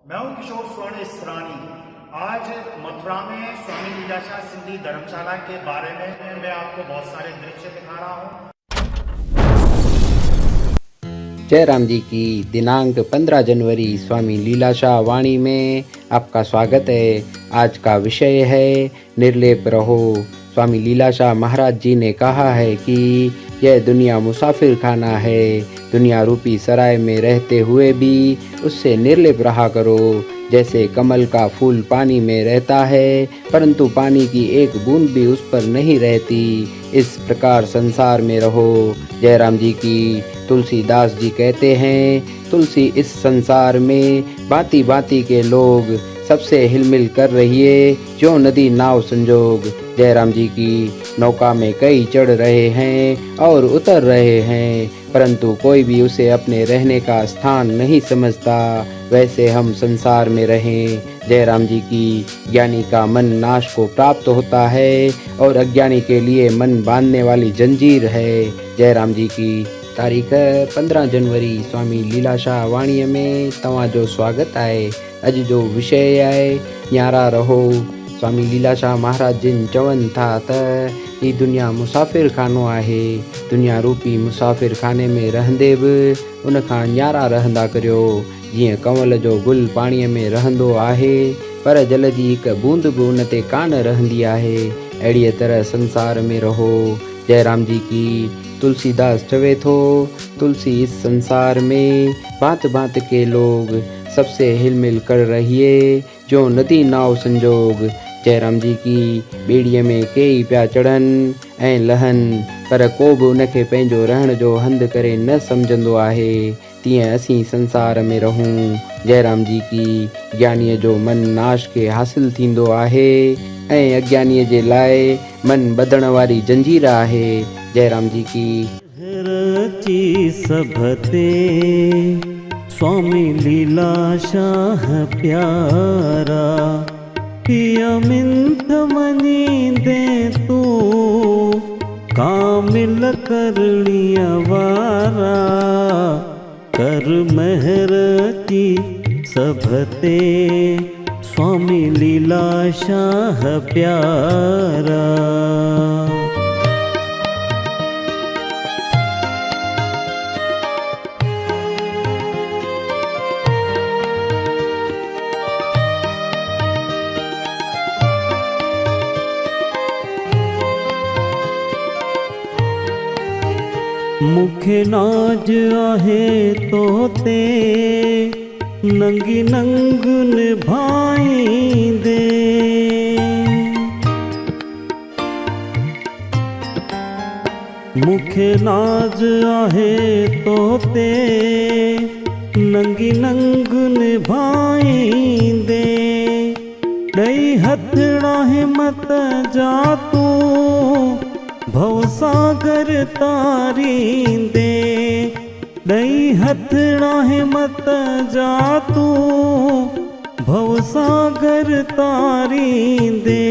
मैं हूं किशोर स्वर्ण इसरानी। आज मथुरा में स्वामी लीलाशाह सिंधी धर्मशाला के बारे में मैं आपको बहुत सारे दृश्य दिखा रहा हूं। जयराम जी की दिनांक 15 जनवरी स्वामी लीलाशाह वाणी में आपका स्वागत है। आज का विषय है निर्लेप रहो। स्वामी लीलाशाह महाराज जी ने कहा है कि यह दुनिया मुसाफिर खाना है। दुनिया रूपी सराय में रहते हुए भी उससे निर्लेप रहा करो। जैसे कमल का फूल पानी में रहता है परंतु पानी की एक बूंद भी उस पर नहीं रहती, इस प्रकार संसार में रहो। जयराम जी की तुलसीदास जी कहते हैं, तुलसी इस संसार में भांति भांति के लोग सबसे हिलमिल कर रहिए जो नदी नाव संजोग। जयराम जी की नौका में कई चढ़ रहे हैं और उतर रहे हैं परंतु कोई भी उसे अपने रहने का स्थान नहीं समझता। वैसे हम संसार में रहें। जयराम जी की ज्ञानी का मन नाश को प्राप्त होता है और अज्ञानी के लिए मन बांधने वाली जंजीर है। जयराम जी की तारीख 15 जनवरी स्वामी लीलाशाह वाणी में तव्हांजो स्वागत आहे। अॼु जो विषय आहे न्यारा रहो। स्वामी लीलाशाह महाराज जिन चवनि था त ही दुनिया मुसाफिर खानो आहे। दुनिया रूपी मुसाफिर खाने में रहंदे बि उन खां न्यारा रहंदा करियो। जीअं कंवल जो गुल पाणीअ में रहंदो आहे पर जल जी हिकु बूंद बि उन ते कान रहंदी आहे, अहिड़ीअ तरह संसार में रहो। जयराम जी की तुलसीदास चवे थो, तुलसी इस संसार में भांत भांत के लोग सबसे हिलमिल कर रहिए जो नदी नाव संजोग। जयराम जी की ॿेड़ीअ में कई पिया चढ़नि ऐं लहनि पर को बि उनखे पंहिंजो रहण जो हंधु करे न सम्झंदो आहे। तीअं असीं संसार में रहूं। जयराम जी की ज्ञानीअ जो मन नाश खे हासिल थींदो आहे ऐं अज्ञानीअ जे लाइ मन ॿधण वारी जंजीर आहे। जयराम जी की रची सभते स्वामी लीलाशाह प्यारा, पिया मिंथ मनी दे तू कामिल करणिया वारा, कर महर की सभते स्वामी लीलाशाह प्यारा। मुखे नाज आहे तोते नंगी नंग निभाई दे, मुखे नाज आहे तोते नंगी नंग निभाई दे, ॾई हथड़ा हिम्मत जा तू भवसागर तारींदे, ॾई हथड़ा हिम्मत जा तू भवसागर तारींदे।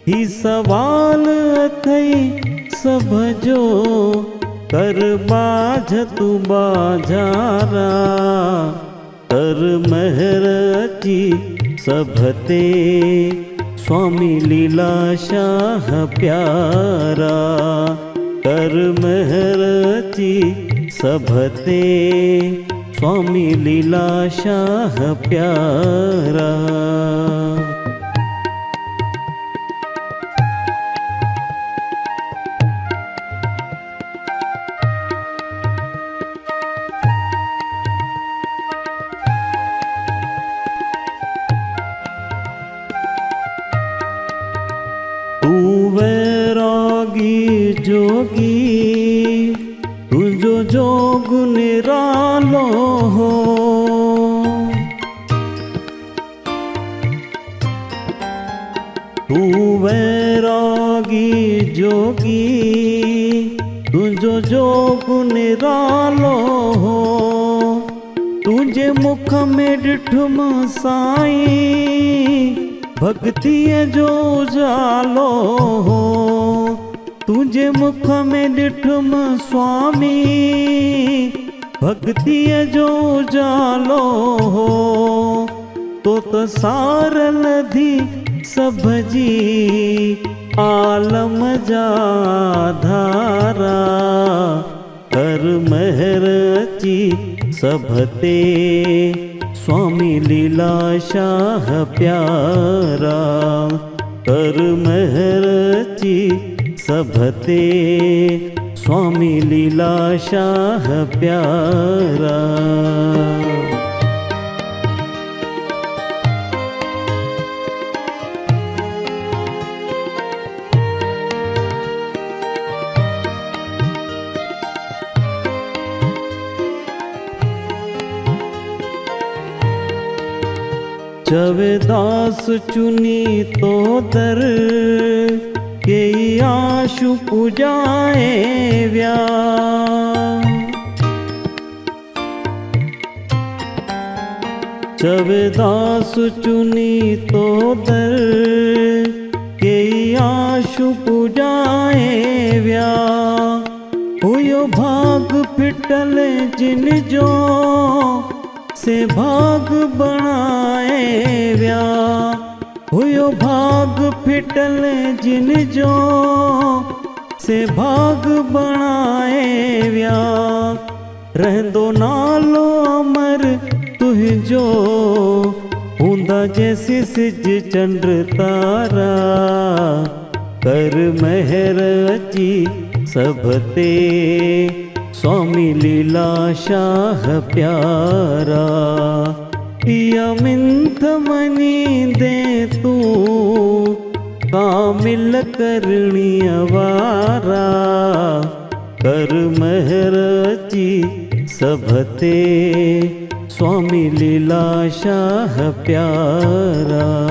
ही सवाल अथई सभ जो कर बाझ तू बाजारा, कर महर अची सभते स्वामी लीलाशाह प्यारा, कर महर अची सभते स्वामी लीलाशाह प्यारा। तू वैरागी जोगी तुझो जोग निरालो हो, तू वैरागी जोगी तुझो जोग निरालो हो, तुझे मुख में ॾिठुम साईं भक्तिय जो उजालो हो, तुझे मुख में ॾिठुम स्वामी भक्तिय जो उजालो हो। तो सारल धी सभजी आलम जा धारा कर महरची सभते स्वामी लीलाशाह प्यारा कर महरची सभते स्वामी लीलाशाह प्यारा। चवेदास चुनी तो दर के आशु पूजाए व्या चवेदास चुनी तो दर के आशु पूजाए व्या हुयो भाग फिटल जिन जो से भाग बनाए व्या हुयो भाग फिटल जिन जो से भाग बनाए व्या रहंदो नालो अमर तुझो हूंदा जैसी सिज चंद्र तारा कर महर अची सभते स्वामी लीलाशाह प्यारा यमिंथ मनी दे तू कामिल करणी अवारा कर महरची सभते स्वामी लीलाशाह प्यारा।